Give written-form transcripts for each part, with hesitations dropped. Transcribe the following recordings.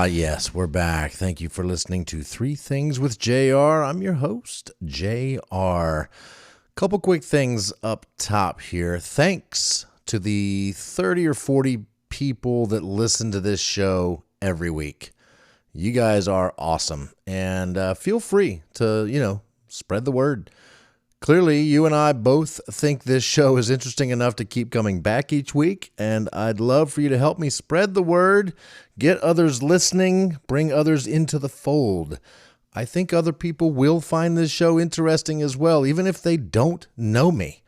Yes, we're back. Thank you for listening to Three Things with JR. I'm your host, JR. Couple quick things up top here. Thanks to the 30 or 40 people that listen to this show every week. You guys are awesome. And feel free to, spread the word. Clearly, you and I both think this show is interesting enough to keep coming back each week, and I'd love for you to help me spread the word, get others listening, bring others into the fold. I think other people will find this show interesting as well, even if they don't know me.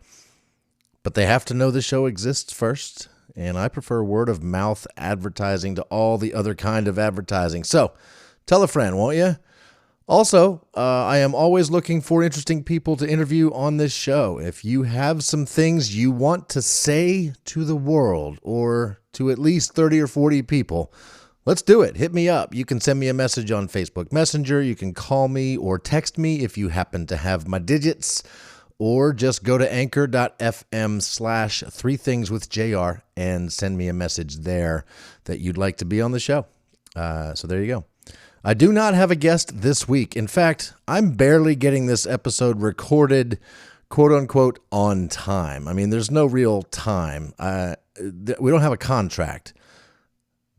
But they have to know the show exists first, and I prefer word of mouth advertising to all the other kind of advertising. So, tell a friend, won't you? Also, I am always looking for interesting people to interview on this show. If you have some things you want to say to the world or to at least 30 or 40 people, let's do it. Hit me up. You can send me a message on Facebook Messenger. You can call me or text me if you happen to have my digits, or just go to anchor.fm/3thingswithjr and send me a message there that you'd like to be on the show. So there you go. I do not have a guest this week. In fact, I'm barely getting this episode recorded, quote unquote, on time. I mean, there's no real time. We don't have a contract,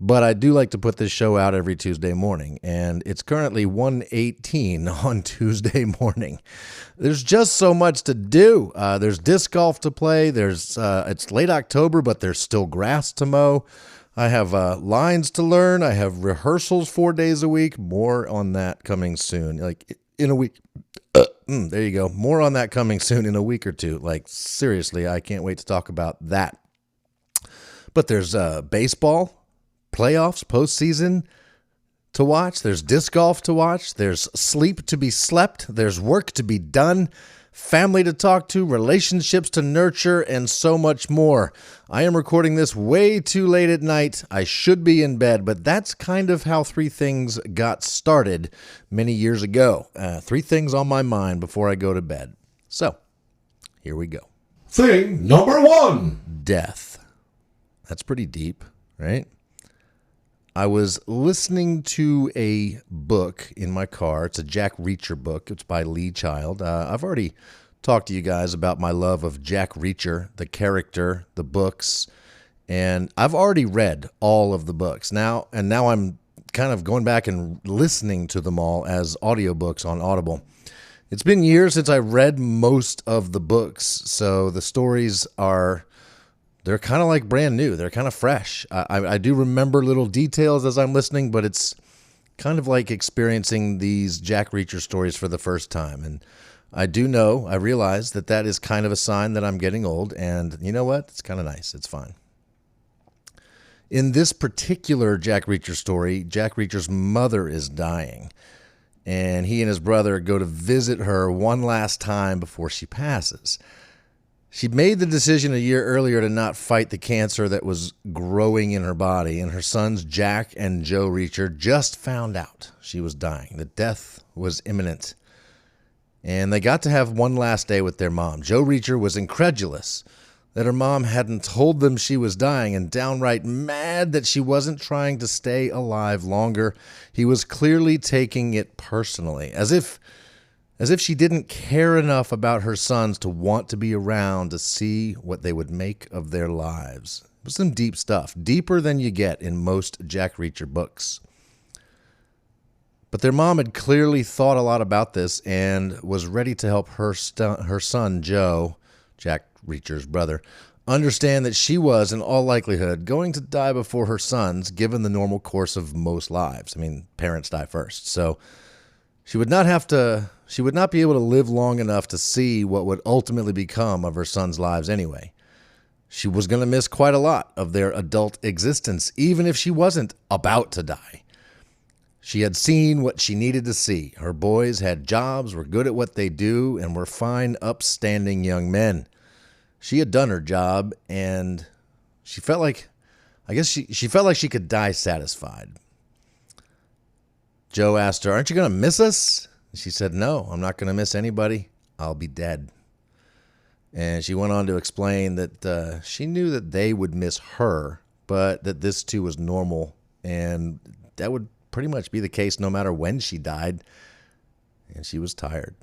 but I do like to put this show out every Tuesday morning, and it's currently 1:18 on Tuesday morning. There's just so much to do. There's disc golf to play. It's late October, but there's still grass to mow. I have lines to learn. I have rehearsals 4 days a week. More on that coming soon. Like in a week. There you go. More on that coming soon in a week or two. Like seriously, I can't wait to talk about that. But there's baseball, playoffs, postseason to watch. There's disc golf to watch. There's sleep to be slept. There's work to be done. Family to talk to, relationships to nurture, and so much more. I am recording this way too late at night. I should be in bed, but that's kind of how Three Things got started many years ago. Three things on my mind before I go to bed. So, here we go. Thing number one. Death. That's pretty deep, right? I was listening to a book in my car. It's a Jack Reacher book. It's by Lee Child. I've already talked to you guys about my love of Jack Reacher, the character, the books, and I've already read all of the books. Now I'm kind of going back and listening to them all as audiobooks on Audible. It's been years since I read most of the books, so the stories they're kind of like brand new. They're kind of fresh. I do remember little details as I'm listening, but it's kind of like experiencing these Jack Reacher stories for the first time. And I realize that is kind of a sign that I'm getting old. And you know what? It's kind of nice. It's fine. In this particular Jack Reacher story, Jack Reacher's mother is dying. And he and his brother go to visit her one last time before she passes. She'd made the decision a year earlier to not fight the cancer that was growing in her body, and her sons Jack and Joe Reacher just found out she was dying. The death was imminent, and they got to have one last day with their mom. Joe Reacher was incredulous that her mom hadn't told them she was dying and downright mad that she wasn't trying to stay alive longer. He was clearly taking it personally, as if she didn't care enough about her sons to want to be around to see what they would make of their lives. It was some deep stuff, deeper than you get in most Jack Reacher books. But their mom had clearly thought a lot about this and was ready to help her son, Joe, Jack Reacher's brother, understand that she was, in all likelihood, going to die before her sons, given the normal course of most lives. I mean, parents die first. So she would not be able to live long enough to see what would ultimately become of her sons' lives anyway. She was going to miss quite a lot of their adult existence, even if she wasn't about to die. She had seen what she needed to see. Her boys had jobs, were good at what they do, and were fine, upstanding young men. She had done her job, and she felt like she could die satisfied. Joe asked her, "Aren't you going to miss us?" She said, "No, I'm not going to miss anybody. I'll be dead." And she went on to explain that she knew that they would miss her, but that this too was normal, and that would pretty much be the case no matter when she died, and she was tired.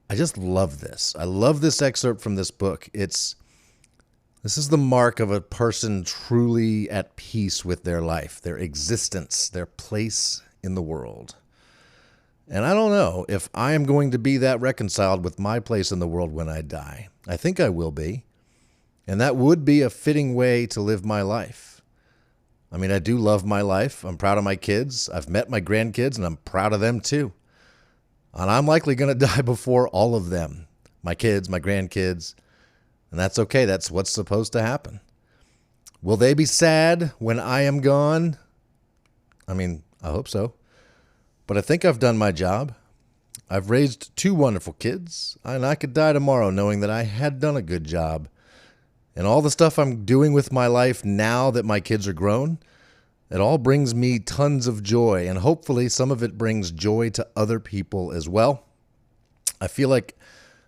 I just love this. I love this excerpt from this book. This is the mark of a person truly at peace with their life, their existence, their place in the world. And I don't know if I am going to be that reconciled with my place in the world when I die. I think I will be. And that would be a fitting way to live my life. I mean, I do love my life. I'm proud of my kids. I've met my grandkids, and I'm proud of them too. And I'm likely going to die before all of them, my kids, my grandkids. And that's okay. That's what's supposed to happen. Will they be sad when I am gone? I mean, I hope so. But I think I've done my job. I've raised 2 wonderful kids, and I could die tomorrow knowing that I had done a good job. And all the stuff I'm doing with my life now that my kids are grown, it all brings me tons of joy, and hopefully some of it brings joy to other people as well. I feel like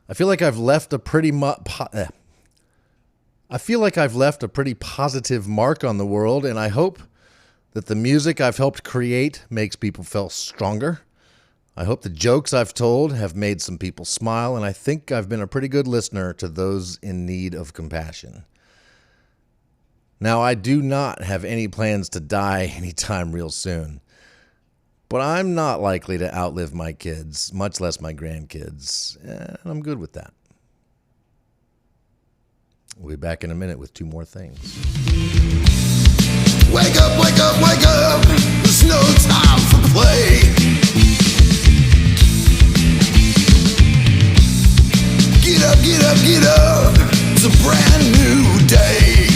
I've left a pretty positive mark on the world, and I hope that the music I've helped create makes people feel stronger. I hope the jokes I've told have made some people smile, and I think I've been a pretty good listener to those in need of compassion. Now, I do not have any plans to die anytime real soon, but I'm not likely to outlive my kids, much less my grandkids, and I'm good with that. We'll be back in a minute with 2 more things. Wake up, wake up, wake up. There's no time for play. Get up, get up, get up. It's a brand new day.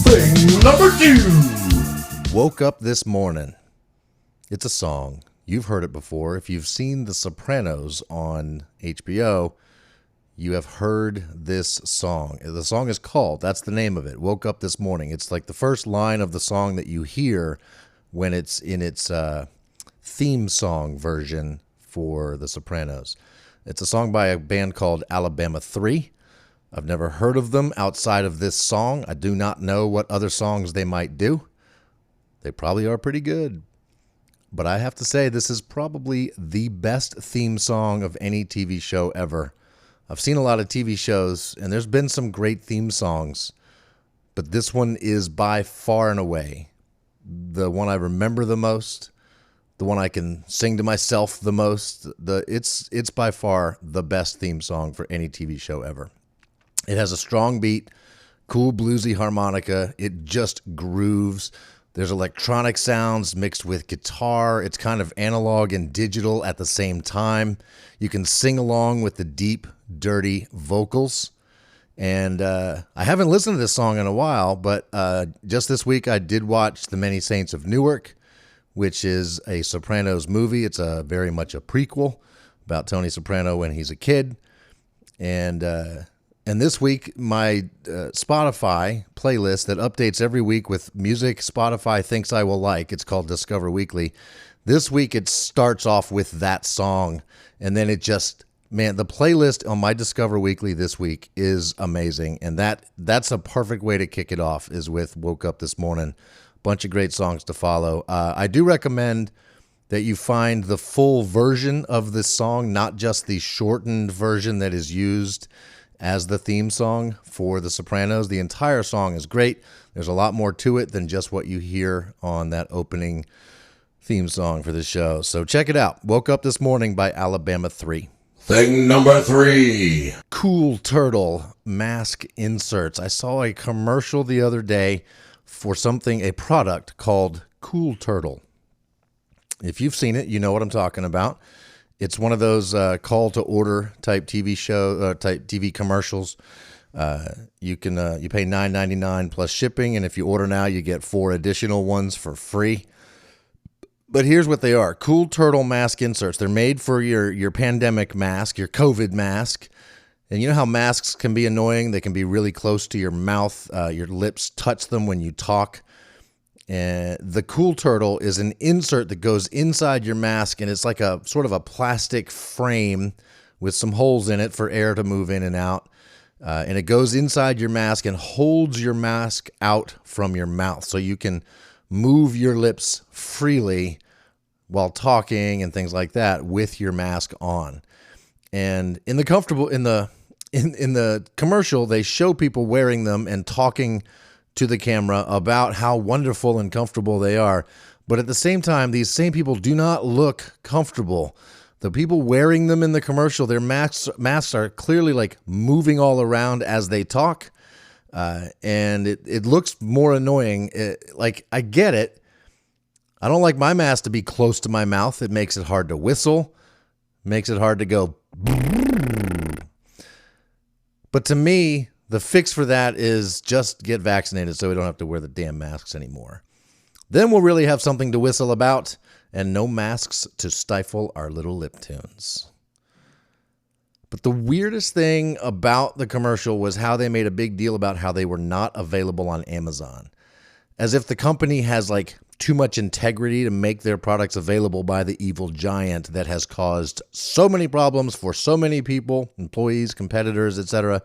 Thing number 2. Woke up this morning. It's a song. You've heard it before. If you've seen The Sopranos on HBO, you have heard this song. The song is called, that's the name of it, Woke Up This Morning. It's like the first line of the song that you hear when it's in its theme song version for The Sopranos. It's a song by a band called Alabama 3. I've never heard of them outside of this song. I do not know what other songs they might do. They probably are pretty good. But I have to say, this is probably the best theme song of any TV show ever. I've seen a lot of TV shows, and there's been some great theme songs, but this one is by far and away the one I remember the most, the one I can sing to myself the most. It's by far the best theme song for any TV show ever. It has a strong beat, cool bluesy harmonica. It just grooves. There's electronic sounds mixed with guitar. It's kind of analog and digital at the same time. You can sing along with the deep, dirty vocals. And I haven't listened to this song in a while, but just this week I did watch The Many Saints of Newark, which is a Sopranos movie. It's very much a prequel about Tony Soprano when he's a kid. And this week, my Spotify playlist that updates every week with music Spotify thinks I will like, it's called Discover Weekly. This week, it starts off with that song, and then it just, man, the playlist on my Discover Weekly this week is amazing, and that's a perfect way to kick it off, is with Woke Up This Morning. Bunch of great songs to follow. I do recommend that you find the full version of this song, not just the shortened version that is used as the theme song for The Sopranos. The entire song is great. There's a lot more to it than just what you hear on that opening theme song for the show. So check it out. Woke Up This Morning by Alabama 3. Thing number 3. Cool Turtle mask inserts. I saw a commercial the other day for a product called Cool Turtle. If you've seen it, you know what I'm talking about. It's one of those call to order type TV show type TV commercials. You pay $9.99 plus shipping, and if you order now, you get 4 additional ones for free. But here's what they are: Cool Turtle mask inserts. They're made for your pandemic mask, your COVID mask. And you know how masks can be annoying? They can be really close to your mouth. Your lips touch them when you talk. And the Cool Turtle is an insert that goes inside your mask, and it's like a sort of a plastic frame with some holes in it for air to move in and out. And it goes inside your mask and holds your mask out from your mouth, so you can move your lips freely while talking and things like that with your mask on. And in the commercial, they show people wearing them and talking to the camera about how wonderful and comfortable they are. But at the same time, these same people do not look comfortable. The people wearing them in the commercial, their masks are clearly like moving all around as they talk. And it looks more annoying. Like, I get it. I don't like my mask to be close to my mouth. It makes it hard to whistle. Makes it hard to go. But to me, the fix for that is just get vaccinated so we don't have to wear the damn masks anymore. Then we'll really have something to whistle about, and no masks to stifle our little lip tunes. But the weirdest thing about the commercial was how they made a big deal about how they were not available on Amazon. As if the company has like too much integrity to make their products available by the evil giant that has caused so many problems for so many people, employees, competitors, etc.,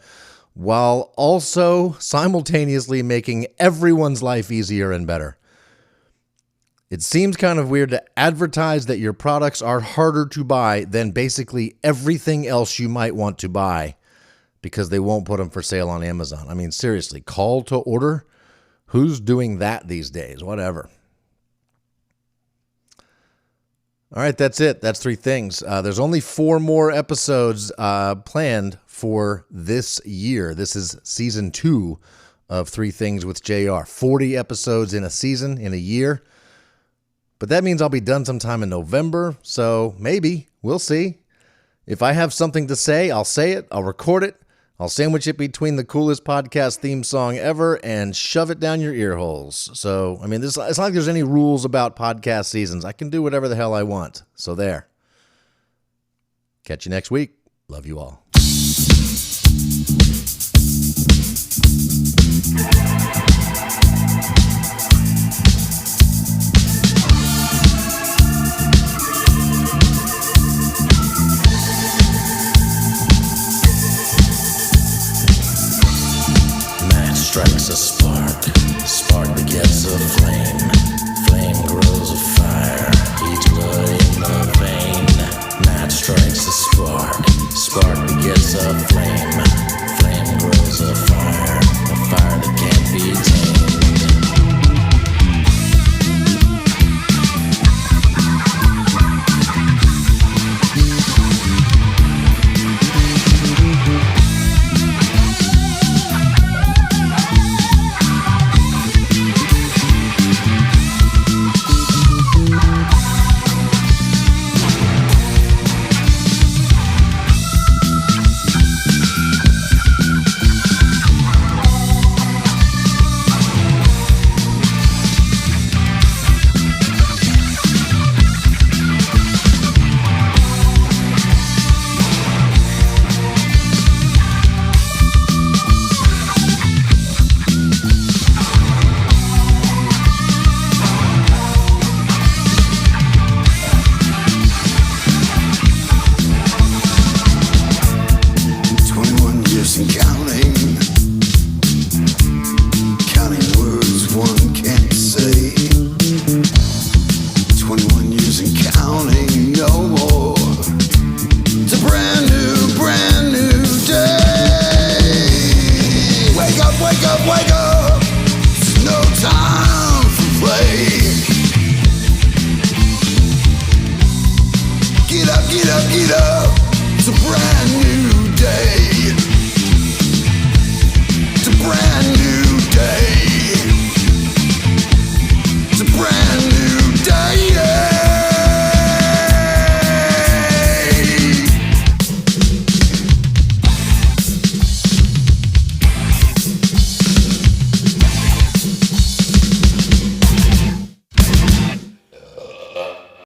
while also simultaneously making everyone's life easier and better. It seems kind of weird to advertise that your products are harder to buy than basically everything else you might want to buy because they won't put them for sale on Amazon. I mean, seriously, call to order? Who's doing that these days? Whatever. All right, that's it. That's 3 things. There's only 4 more episodes planned for this year. This is season 2 of 3 Things with JR. 40 episodes in a season, in a year. But that means I'll be done sometime in November, so maybe. We'll see. If I have something to say, I'll say it. I'll record it. I'll sandwich it between the coolest podcast theme song ever and shove it down your ear holes. So, I mean, it's not like there's any rules about podcast seasons. I can do whatever the hell I want. So there. Catch you next week. Love you all. Strikes a spark begets a flame grows a fire, each blood in the vein. Match strikes a spark begets a flame.